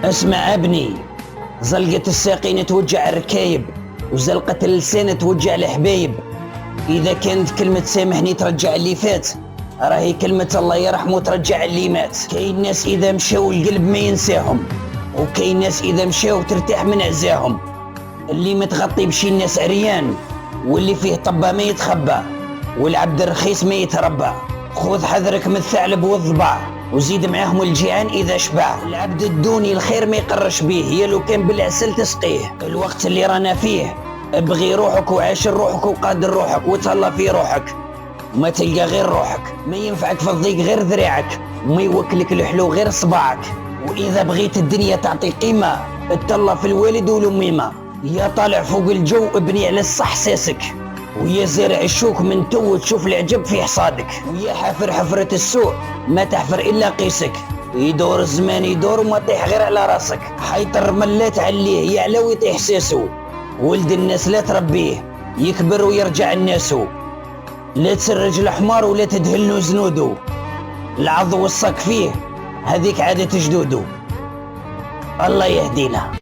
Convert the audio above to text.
اسمع ابني، زلقة الساقين توجع الركايب، وزلقة اللسان توجع الحبايب. إذا كانت كلمة سامحني ترجع اللي فات، راهي كلمة الله يرحمه ترجع اللي مات. كاين ناس إذا مشاو القلب ما ينساهم، وكاين ناس إذا مشاو ترتاح من عزاهم. اللي متغطي بشي الناس عريان، واللي فيه طبة ما يتخبى، والعبد الرخيص ما يتربى. خذ حذرك من الثعلب والضباع، وزيد معاهم الجيعان إذا شبع. العبد الدوني الخير ما يقرش بيه، يا لو كان بالعسل تسقيه. الوقت اللي رانا فيه ابغي روحك وعاشر روحك وقادر روحك وتهلا في روحك، وما تلقى غير روحك. ما ينفعك في الضيق غير ذراعك، وما يوكلك الحلو غير صباعك. وإذا بغيت الدنيا تعطي قيمة اتهلا في الوالد والأميمة. يا طالع فوق الجو ابني على الصح ساسك، ويا زارع الشوك من تو تشوف العجب في حصادك. ويا حافر حفرة السوء ما تحفر إلا قيسك. يدور الزمان يدور وما طيح غير على راسك. حيطر ملات عليه يعلى ويطيح ساسو. ولد الناس لا تربيه يكبر ويرجع الناسو. لا تسرج الحمار ولا تدهلنو زنودو، العض والصك فيه هذيك عادة جدودو. الله يهدينا.